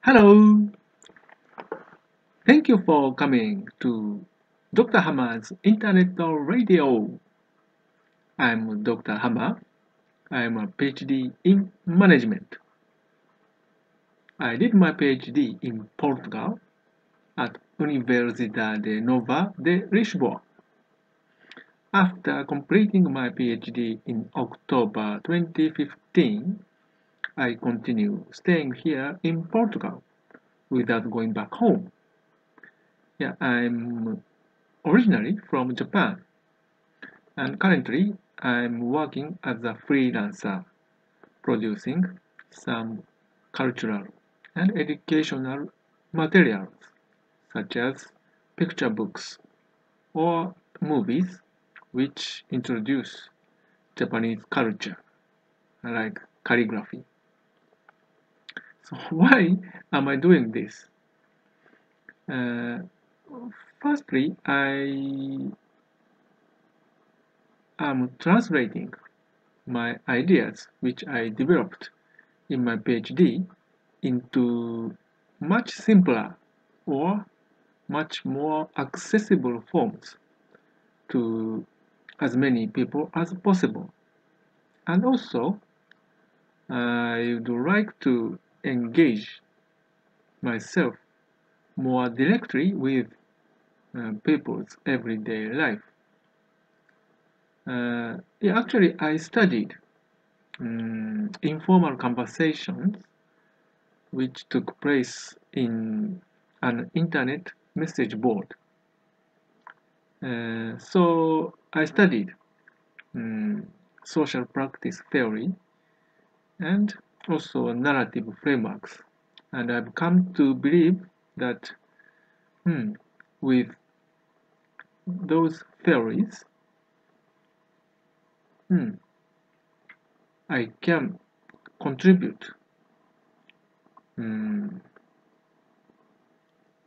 Hello, thank you for coming to Dr. Hama's Internet Radio. I'm Dr. Hama. I'm a PhD in management. I did my PhD in Portugal at Universidade Nova de Lisboa. After completing my PhD in October 2015, I continue staying here in Portugal without going back home. Yeah, I'm originally from Japan, and currently I'm working as a freelancer, producing some cultural and educational materials such as picture books or movies which introduce Japanese culture like calligraphy. So why am I doing this? Uh, Firstly, I am translating my ideas which I developed in my PhD into much simpler or much more accessible forms to as many people as possible. And also, I would like to engage myself more directly with people's everyday life. Yeah, actually, I studied informal conversations which took place in an internet message board. So I studied um, social practice theory and also narrative frameworks, and I've come to believe that with those theories, I can contribute um,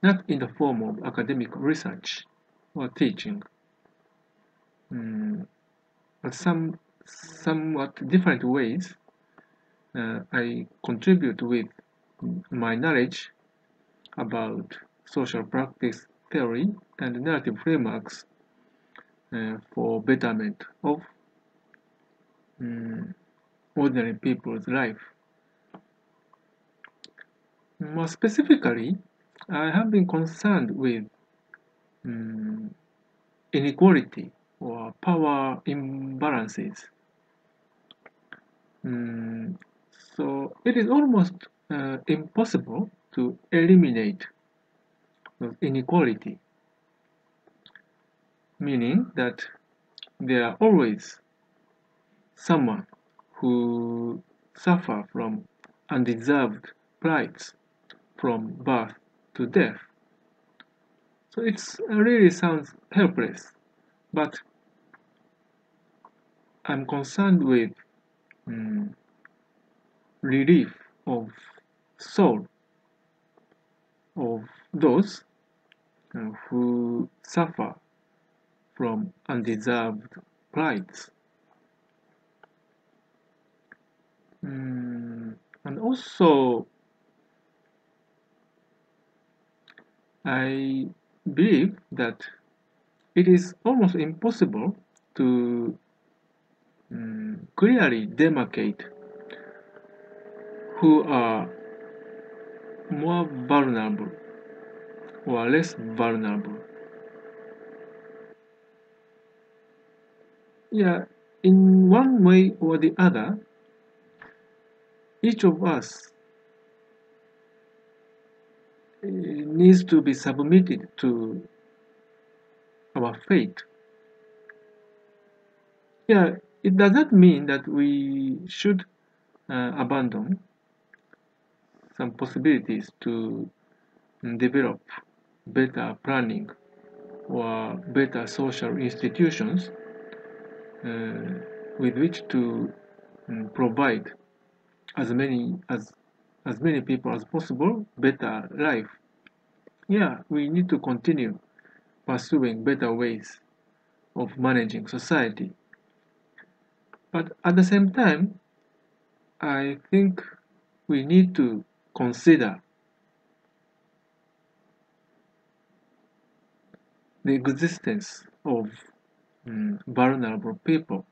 not in the form of academic research or teaching, but somewhat different ways. I contribute with my knowledge about social practice theory and narrative frameworks for betterment of um, ordinary people's life. More specifically, I have been concerned with um, inequality or power imbalances. Um, so it is almost impossible to eliminate inequality, meaning that there are always someone who suffer from undeserved plights from birth to death. So it really sounds helpless, but I'm concerned with um, relief of soul of those who suffer from undeserved plights. And also, I believe that it is almost impossible to clearly demarcate who are more vulnerable or less vulnerable. Yeah, in one way or the other, each of us needs to be submitted to our fate. Yeah, it does not mean that we should abandon some possibilities to develop better planning or better social institutions uh, with which to provide as many people as possible better life. Yeah, we need to continue pursuing better ways of managing society. But at the same time, I think we need to consider the existence of vulnerable people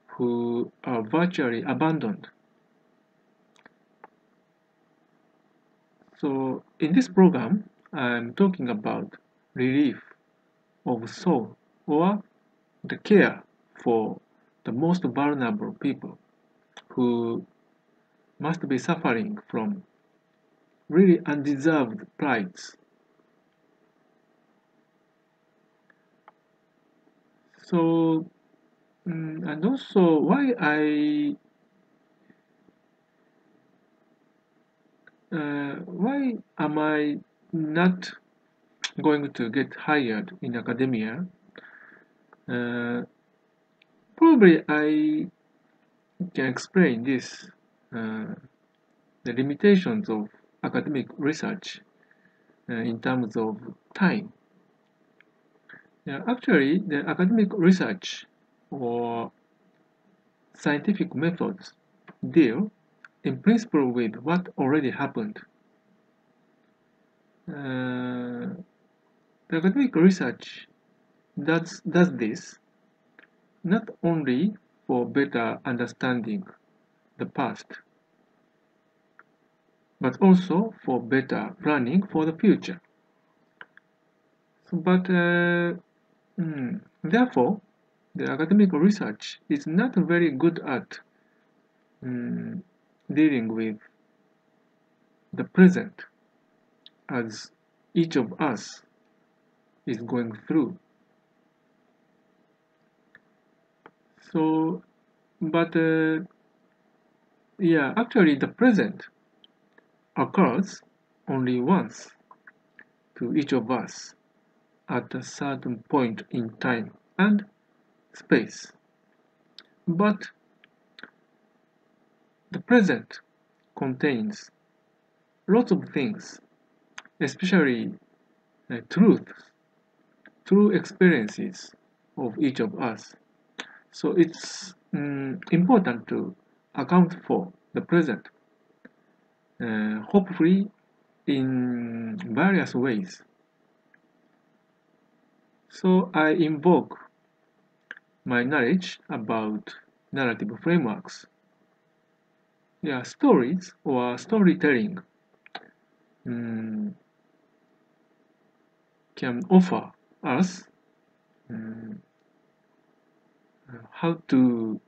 who are virtually abandoned. So in this program, I'm talking about relief of soul or the care for the most vulnerable people who must be suffering from really undeserved plights. So, and also why am I not going to get hired in academia? Uh, Probably I can explain this, uh, the limitations of academic research in terms of time. Yeah, actually, the academic research or scientific methods deal in principle with what already happened. The academic research does this not only for better understanding the past, but also for better planning for the future. But therefore, the academic research is not very good at dealing with the present as each of us is going through. So, but yeah, actually, the present occurs only once to each of us at a certain point in time and space. But the present contains lots of things, especially truths, true experiences of each of us. So it's important to account for the present, hopefully in various ways. So I invoke my knowledge about narrative frameworks. Yeah, stories or storytelling can offer us how to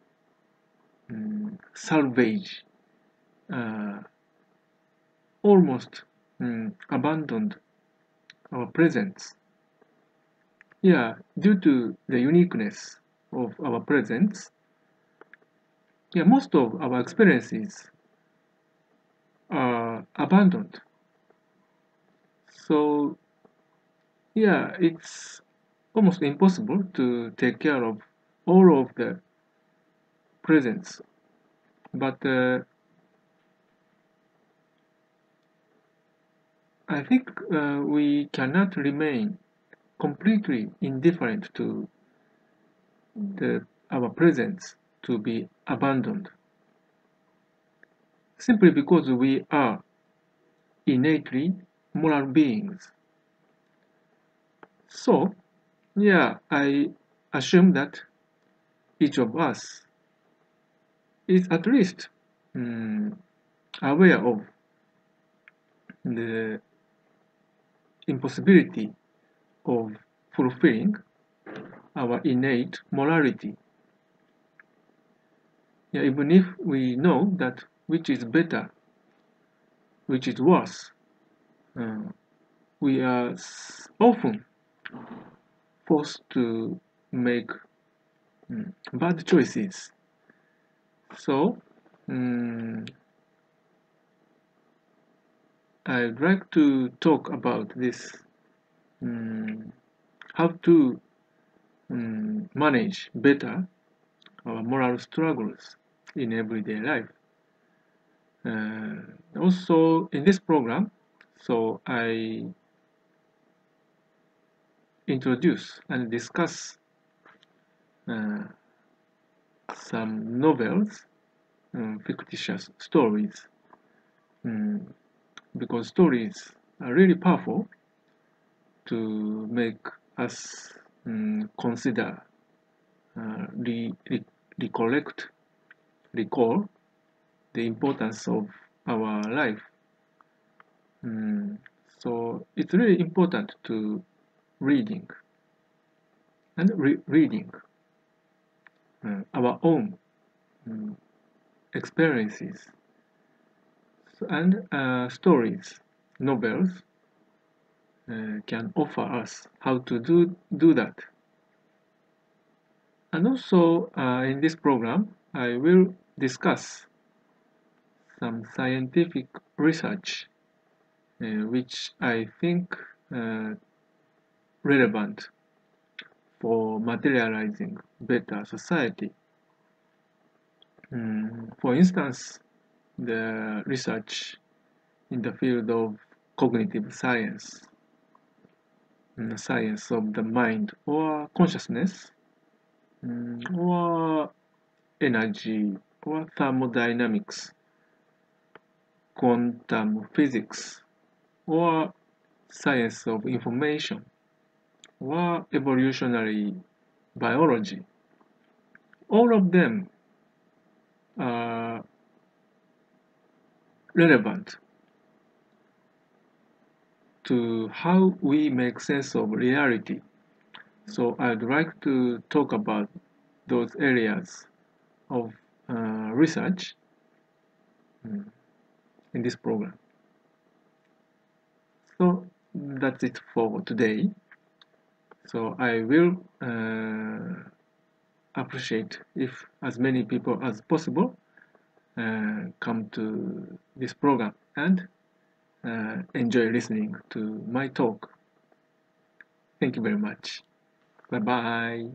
salvage uh, almost abandoned our presence. Yeah, due to the uniqueness of our presence, yeah, most of our experiences are abandoned. So, yeah, it's almost impossible to take care of all of the presence. But I think we cannot remain completely indifferent to our presence to be abandoned simply because we are innately moral beings. So, yeah, I assume that each of us is at least aware of the impossibility of fulfilling our innate morality. Yeah, even if we know that which is better, which is worse, uh, we are often forced to make bad choices. So, I'd like to talk about this, how to manage better our moral struggles in everyday life. Also, in this program, so I introduce and discuss uh, some novels, fictitious stories, because stories are really powerful to make us consider, recollect, recall the importance of our life. So it's really important to reading and reading our own experiences and stories, novels can offer us how to do that. And also in this program, I will discuss some scientific research which I think relevant for materializing better society. For instance, the research in the field of cognitive science, the science of the mind or consciousness, or energy or thermodynamics, quantum physics, or science of information, or evolutionary biology. All of them are relevant to how we make sense of reality. So I'd like to talk about those areas of research in this program. So that's it for today. So I will appreciate if as many people as possible come to this program and enjoy listening to my talk. Thank you very much. Bye bye.